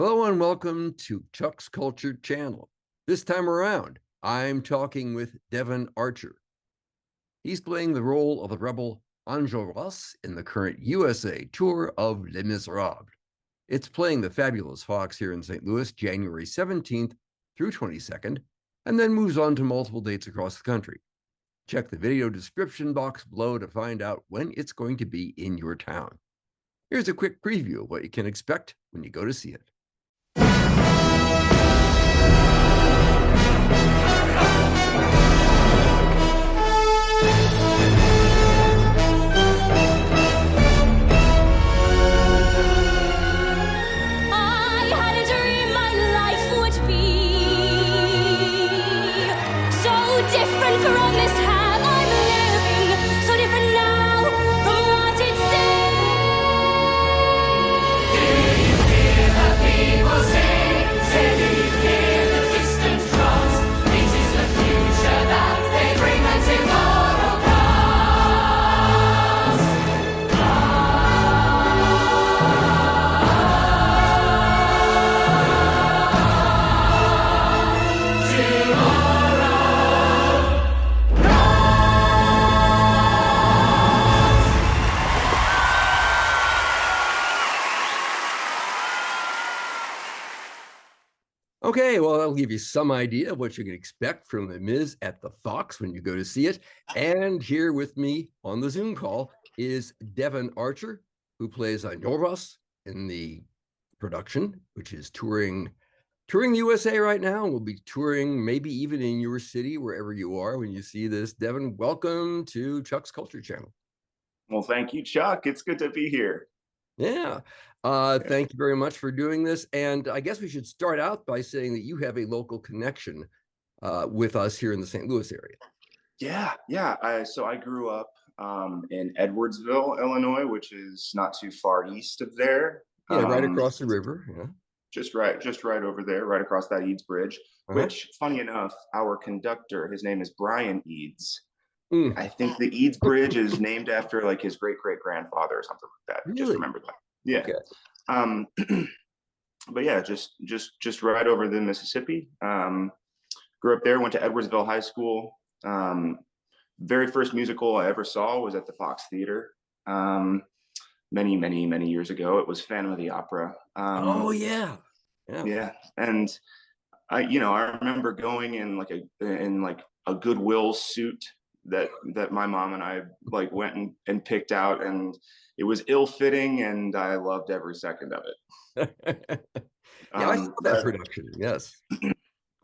Hello and welcome to Chuck's Culture Channel. This time around, I'm talking with Devin Archer. He's playing the role of the rebel Enjolras in the current USA tour of Les Misérables. It's playing the fabulous Fox here in St. Louis, January 17th through 22nd, and then moves on to multiple dates across the country. Check the video description box below to find out when it's going to be in your town. Here's a quick preview of what you can expect when you go to see it. Different from this hell I'm living, so different now from what it seemed. Do you hear the people sing? Do you hear the distant drums? It is the future that they bring and tomorrow comes. Tomorrow. Okay, well, that'll give you some idea of what you can expect from the Miz at the Fox when you go to see it. And here with me on the Zoom call is Devin Archer, who plays Enjolras in the production, which is touring the USA right now, and will be touring maybe even in your city, wherever you are when you see this. Devin, welcome to Chuck's Culture Channel. Well, thank you, Chuck. It's good to be here. Yeah. Thank you very much for doing this. And I guess we should start out by saying that you have a local connection with us here in the St. Louis area. Yeah. So I grew up in Edwardsville, Illinois, which is not too far east of there. Yeah, right across the river. Yeah. Just right over there, right across that Eads Bridge, which, funny enough, our conductor, his name is Brian Eads. I think the Eads Bridge is named after like his great-great-grandfather or something like that. Really? Just remember that. Yeah. Okay. But yeah, just right over the Mississippi. Grew up there, went to Edwardsville High School. Very first musical I ever saw was at the Fox Theater. Many years ago. It was Phantom of the Opera. Oh yeah. Yeah. And I remember going in like a Goodwill suit that my mom and I like went and picked out, and it was ill-fitting, and I loved every second of it. I saw that production. Yes.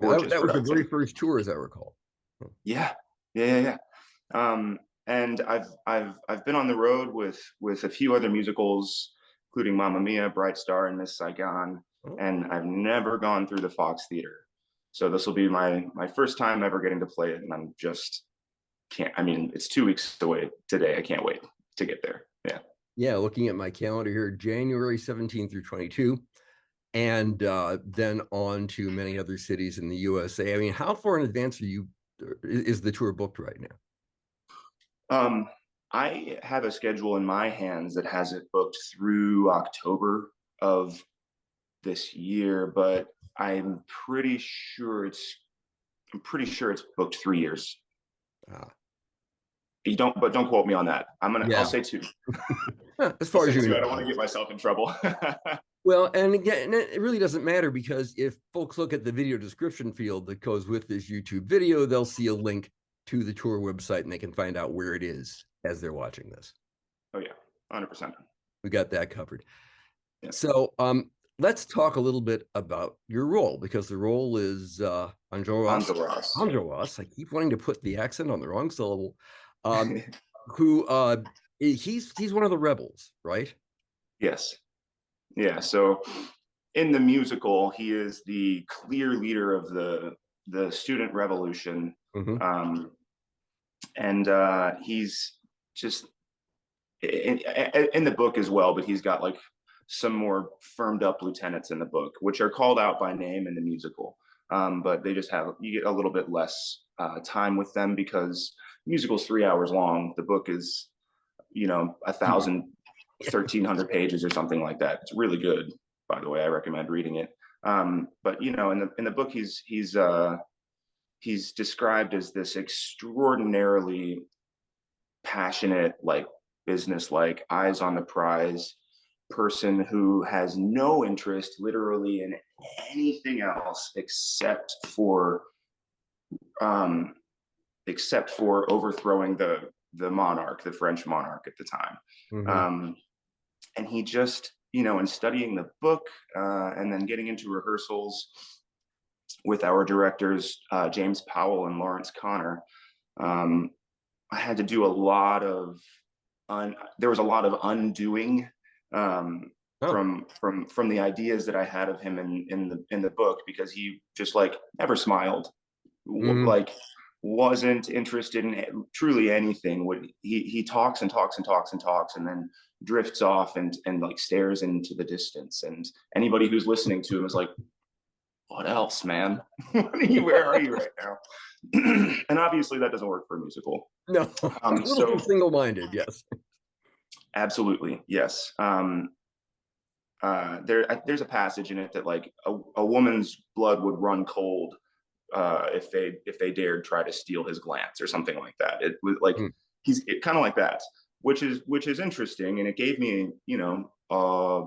Gorgeous that was production. the very first tour, as I recall. Yeah. And I've been on the road with a few other musicals, including Mamma Mia, Bright Star, and Miss Saigon, and I've never gone through the Fox Theater. So this will be my first time ever getting to play it, and I'm just it's 2 weeks away today. I can't wait to get there. Yeah, looking at my calendar here, January 17th through 22, and then on to many other cities in the USA. I mean, how far in advance is the tour booked right now? I have a schedule in my hands that has it booked through October of this year, but I'm pretty sure it's booked 3 years. Don't quote me on that. I'll say 2. As far as you know. I don't want to get myself in trouble. Well, and again, it really doesn't matter, because if folks look at the video description field that goes with this YouTube video, they'll see a link to the tour website, and they can find out where it is as they're watching this. Oh yeah, 100%. We got that covered. Yeah. So let's talk a little bit about your role, because the role is Enjolras. Enjolras. I keep wanting to put the accent on the wrong syllable. Who he's one of the rebels, right? Yes. Yeah. So in the musical, he is the clear leader of the student revolution. And he's just in the book as well, but he's got like some more firmed up lieutenants in the book, which are called out by name in the musical. But they just you get a little bit less time with them, because musical's 3 hours long. The book is, 1,000, 1,300 pages or something like that. It's really good. by the way. I recommend reading it. But you know, in the book, he's described as this extraordinarily passionate, like business like, eyes on the prize person who has no interest literally in anything else um except for overthrowing the monarch, the French monarch at the time. Hmm. And he just, you know, in studying the book, and then getting into rehearsals with our directors, James Powell and Lawrence Connor, um, I had to do a lot of there was a lot of undoing, um, Oh. from the ideas that I had of him in the book, because he just like never smiled, Hmm. like wasn't interested in truly anything. Would he talks and talks and talks and talks, and then drifts off and like stares into the distance, and anybody who's listening to him is like, what else, man? Where are you right now? And obviously that doesn't work for a musical. No, a little too So single-minded. Yes. absolutely, yes. There's a passage in it that like a woman's blood would run cold, if they dared try to steal his glance or something like that. It was like Mm. he's kind of like that, which is interesting, and it gave me, you know, a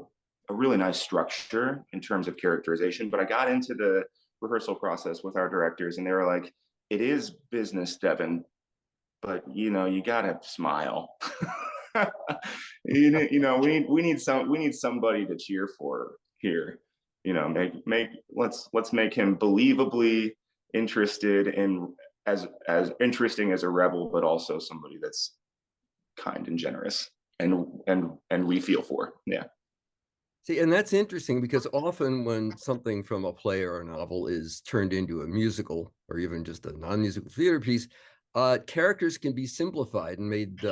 really nice structure in terms of characterization. But I got into the rehearsal process with our directors, and they were like, "It is business, Devin, but you know, you gotta smile." You know, we need somebody to cheer for here. You know, let's make him believably interested in, as interesting as a rebel, but also somebody that's kind and generous, and we feel for. Yeah. See, and that's interesting because often when something from a play or a novel is turned into a musical or even just a non-musical theater piece, characters can be simplified and made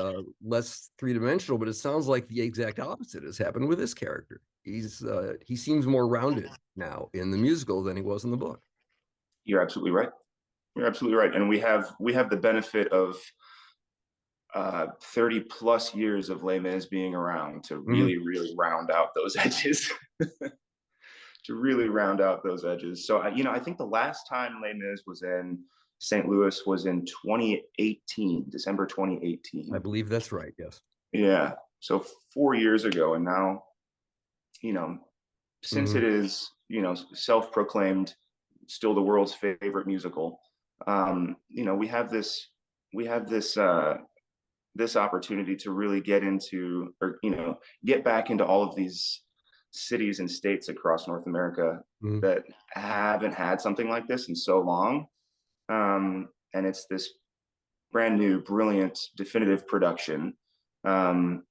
less three-dimensional. But it sounds like the exact opposite has happened with this character. He seems more rounded now in the musical than he was in the book. You're absolutely right. You're absolutely right. And we have the benefit of 30 plus years of Les Mis being around to Mhm. really round out those edges. To really round out those edges. So, you know, I think the last time Les Mis was in St. Louis was in 2018, December I 2018. believe that's right. Yes. Yeah. So 4 years ago. And now, you know, since Mhm. it is, you know, self-proclaimed still the world's favorite musical, you know, we have this opportunity to really get into, or you know, get back into all of these cities and states across North America Mhm. that haven't had something like this in so long. And it's this brand new, brilliant, definitive production, um,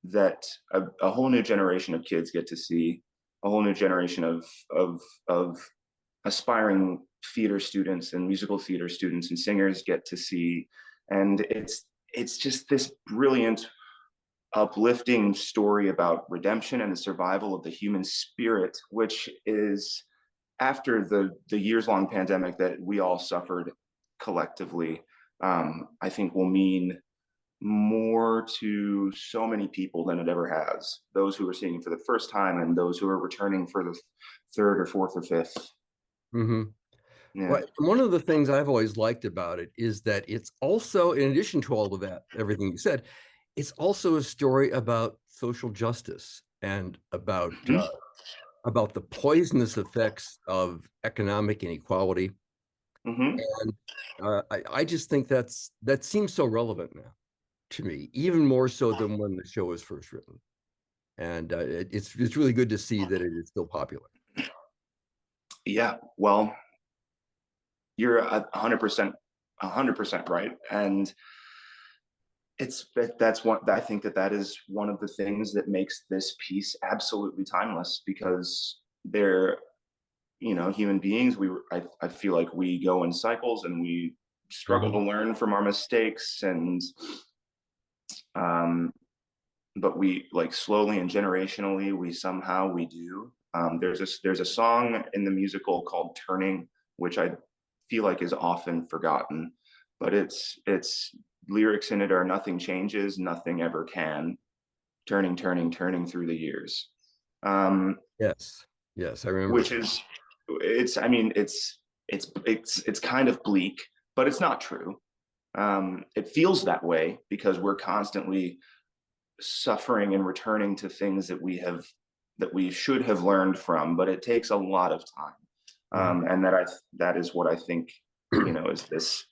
that a whole new generation of kids get to see, a whole new generation of aspiring theater students and musical theater students and singers get to see. And it's just this brilliant, uplifting story about redemption and the survival of the human spirit, which is, after the years long pandemic that we all suffered collectively, I think will mean more to so many people than it ever has. Those who are seeing it for the first time, and those who are returning for the third or fourth or fifth. Mhm. Yeah. Well, one of the things I've always liked about it is that it's also, in addition to all of that, everything you said, it's also a story about social justice and Mhm. about the poisonous effects of economic inequality. Mhm. And I just think that seems so relevant now to me, even more so than when the show was first written. And it's really good to see that it is still popular. Yeah. Well, you're 100%, 100% right. And that's one, I think that is one of the things that makes this piece absolutely timeless, because they're, you know, human beings. I feel like we go in cycles, and we struggle to Mhm. learn from our mistakes, and um but we, like, slowly and generationally, we do. There's a song in the musical called Turning, which I feel like is often forgotten, but it's lyrics in it are, nothing changes, nothing ever can, turning, turning, turning through the years. Um, Yes. Yes, I remember which that. is, it's, I mean, it's kind of bleak, but it's not true. It feels that way because we're constantly suffering and returning to things that we should have learned from, but it takes a lot of time. Mhm. And that is what I think, you know, is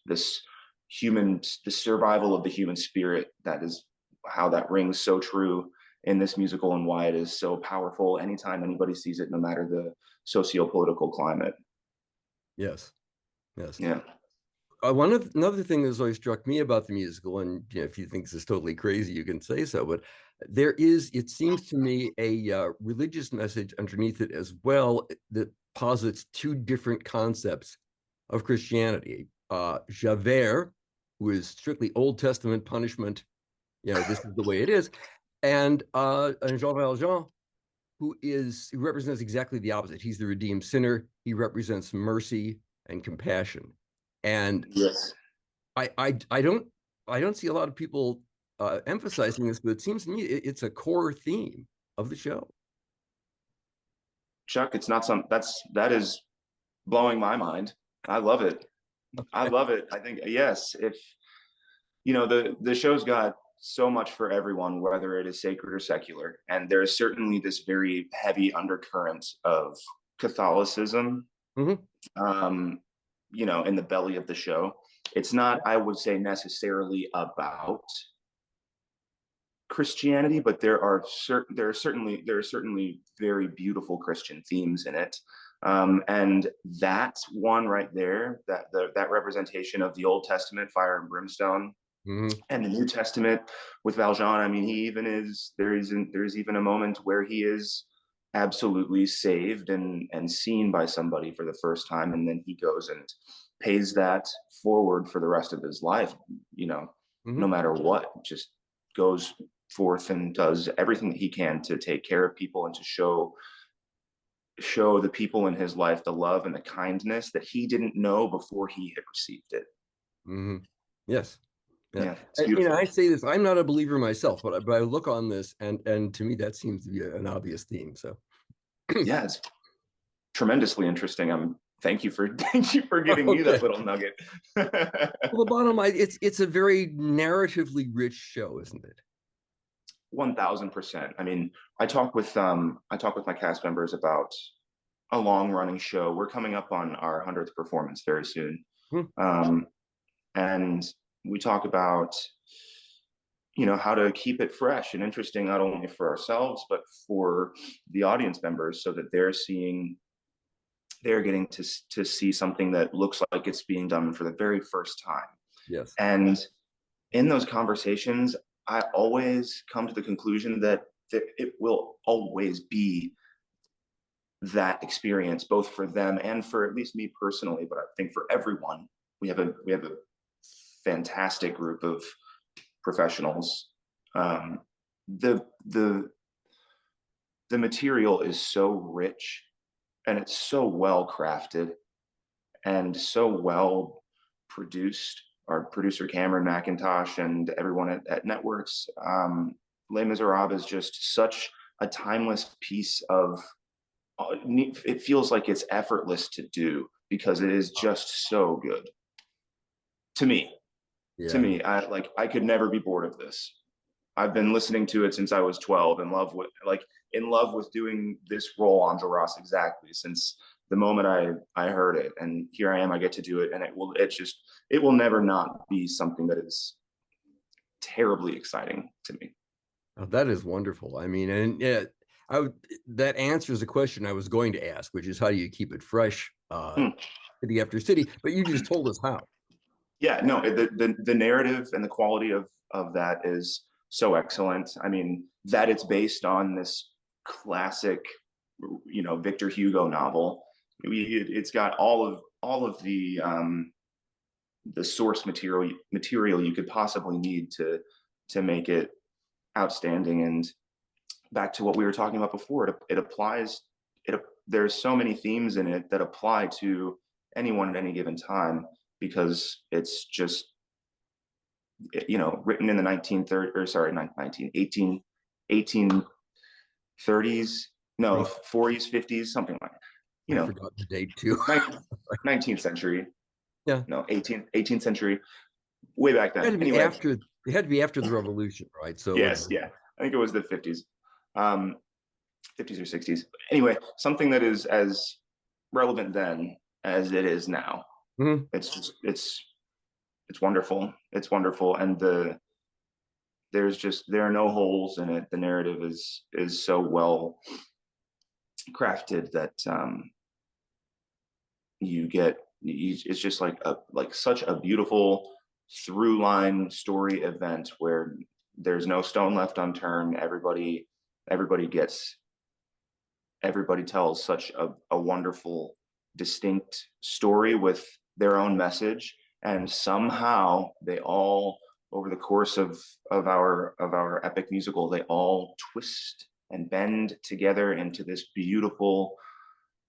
this human, the survival of the human spirit. That is how that rings so true in this musical, and why it is so powerful anytime anybody sees it, no matter the socio-political climate. Yes, yes. Yeah. Another thing that's always struck me about the musical, and if you think this is totally crazy, you can say so, but there is, it seems to me, a religious message underneath it as well that posits two different concepts of Christianity. Javert, who is strictly Old Testament punishment, this is the way it is, and Jean Valjean, who represents exactly the opposite. He's the redeemed sinner. He represents mercy and compassion. And Yes. I don't see a lot of people emphasizing this, but it seems to me it's a core theme of the show. Chuck, it's not that is blowing my mind. I love it. I love it. I think, yes, if you know, the show's got so much for everyone, whether it is sacred or secular, and there is certainly this very heavy undercurrent of Catholicism, Mhm. um, you know, in the belly of the show. It's not, I would say, necessarily about Christianity, but there are certainly very beautiful Christian themes in it. And that one right there, that representation of the Old Testament, fire and brimstone, Mhm. and the New Testament with Valjean. I mean, he even is there's even a moment where he is absolutely saved and seen by somebody for the first time, and then he goes and pays that forward for the rest of his life. You know, no Mhm. matter what, just goes forth and does everything that he can to take care of people and to show the people in his life the love and the kindness that he didn't know before he had received it. Mhm. Yes. Yeah. Yeah, it's beautiful. I say this, I'm not a believer myself, but I look on this, and to me that seems to be an obvious theme. So Yeah, it's tremendously interesting. Thank you for thank you for giving me okay. that little nugget. Well, the bottom line, it's a very narratively rich show, isn't it? 1000%. I mean, I talk with my cast members about a long running show. We're coming up on our 100th performance very soon. Hmm. Um, and we talk about, you know, how to keep it fresh and interesting, not only for ourselves but for the audience members, so that they're getting to see something that looks like it's being done for the very first time. Yes. And in those conversations, I always come to the conclusion that it will always be that experience, both for them and for at least me personally, but I think for everyone. We have a fantastic group of professionals. Um, the the the material is so rich, and it's so well crafted and so well produced. Our producer Cameron McIntosh and everyone at Networks, Les Miserables is just such a timeless piece of. It feels like it's effortless to do because it is just so good to me. To Yeah. me, I could never be bored of this. I've been listening to it since I was 12, in love with doing this role on Enjolras exactly since the moment I heard it, and here I am. I get to do it, and it will never not be something that is terribly exciting to me. Oh, that is wonderful. I mean, and yeah, that answers a question I was going to ask, which is how do you keep it fresh, Hmm. city after city? But you just told us how. Yeah, no, the narrative and the quality of that is so excellent. I mean, that it's based on this classic, you know, Victor Hugo novel. It's got all of the source material you could possibly need to make it outstanding. And back to what we were talking about before, it applies. It there's so many themes in it that apply to anyone at any given time, because it's just, you know, written in the 1930s, or sorry, 19 18 1830s. No, 40s, 50s, something like, I forgot the date too. 19th century. Yeah. No, 18th century, way back It had then. to be Anyway, after. It had to be after the revolution, right? So yes, yeah. I think it was the 50s. 50s or 60s. Anyway, something that is as relevant then as it is now. Mhm. It's wonderful. It's wonderful, and there are no holes in it. The narrative is so well crafted that it's just like such a beautiful through line story event where there's no stone left unturned. Everybody gets everybody tells such a wonderful, distinct story with their own message, and somehow they all, over the course of our epic musical, they all twist and bend together into this beautiful,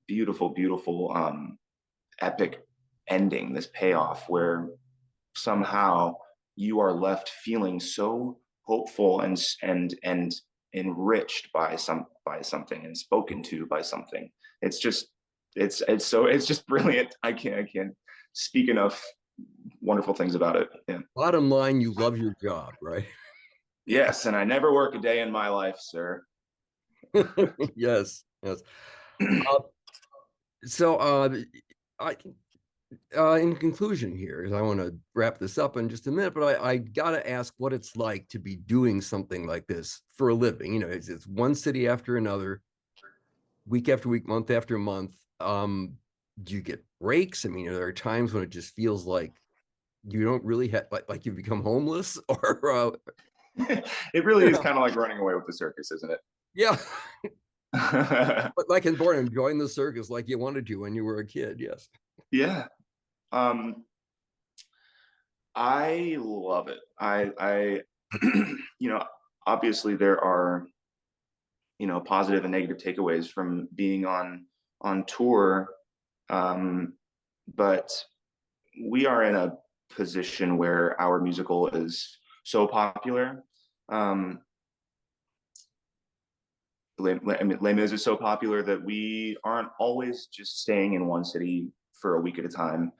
beautiful, beautiful epic ending, this payoff where somehow you are left feeling so hopeful and enriched by something and spoken to by something. It's just it's just brilliant. I can't speak enough wonderful things about it. Yeah. Bottom line, you love your job, right? Yes, and I never work a day in my life, sir. Yes, yes. Uh, so, I in conclusion here, because I want to wrap this up in just a minute, but I got to ask what it's like to be doing something like this for a living. You know, it's one city after another, week after week, month after month. Do you get breaks? I mean, are there times when it just feels like you don't really have like you become homeless or It really is kind of like running away with the circus, isn't it? yeah, but like in Born enjoying the circus like you wanted to when you were a kid. Yes. Yeah. Um, I love it. I you know, obviously there are, positive and negative takeaways from being on tour. But we are in a position where our musical is so popular. Les Mis is so popular that we aren't always just staying in one city for a week at a time.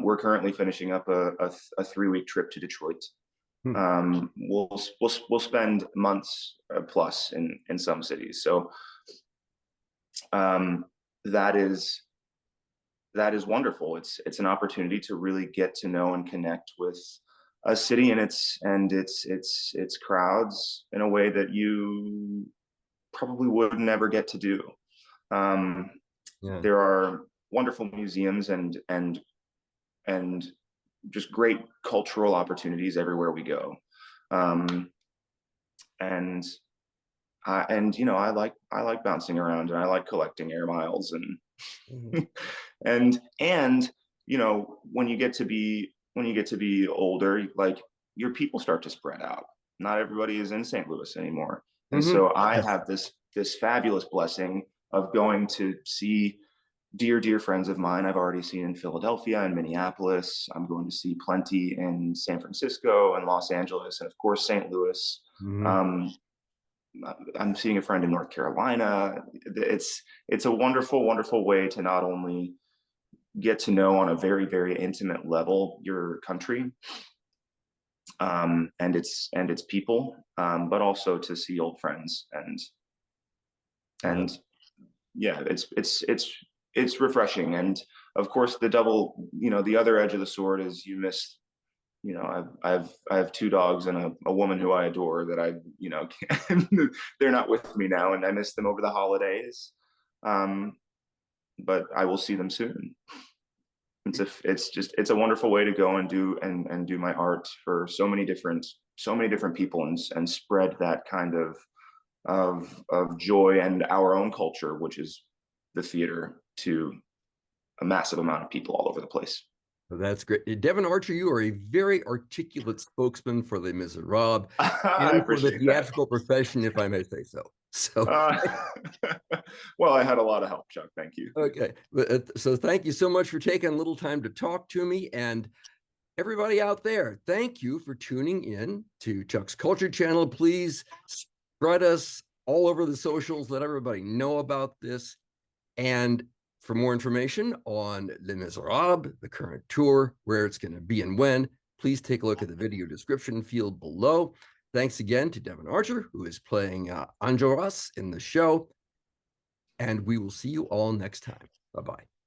We're currently finishing up a 3-week trip to Detroit. Hmm. We'll spend months plus in some cities. So um, that is wonderful. It's an opportunity to really get to know and connect with a city and its crowds in a way that you probably would never get to do. Um, Yeah. there are wonderful museums and just great cultural opportunities everywhere we go. Um, and I like bouncing around and I like collecting air miles Mhm. and when you get to be older, like your people start to spread out. Not everybody is in St. Louis anymore, and Mhm. so I Yes. have this fabulous blessing of going to see dear friends of mine I've already seen in Philadelphia and Minneapolis. I'm going to see plenty in San Francisco and Los Angeles, and of course St. Louis. Mhm. Um, I'm seeing a friend in North Carolina. It's a wonderful way to not only get to know on a very intimate level your country and its people, but also to see old friends Yeah. and yeah, it's refreshing. And of course, the other edge of the sword is you miss. I have 2 dogs and a woman who I adore that they're not with me now, and I miss them over the holidays. Um, but I will see them soon. It's a wonderful way to go and do my art for so many different people and spread that kind of joy and our own culture, which is the theater, to a massive amount of people all over the place. That's great. Devin Archer, you are a very articulate spokesman for Les Miserables I and for the appreciate that. theatrical profession, if I may say so. So, Uh, well, I had a lot of help, Chuck. Thank you. okay. So thank you so much for taking a little time to talk to me. And everybody out there, thank you for tuning in to Chuck's Culture Channel. Please spread us all over the socials. Let everybody know about this. And for more information on Les Misérables, the current tour, where it's going to be and when, please take a look at the video description field below. Thanks again to Devin Archer, who is playing Enjolras in the show. And we will see you all next time. Bye-bye.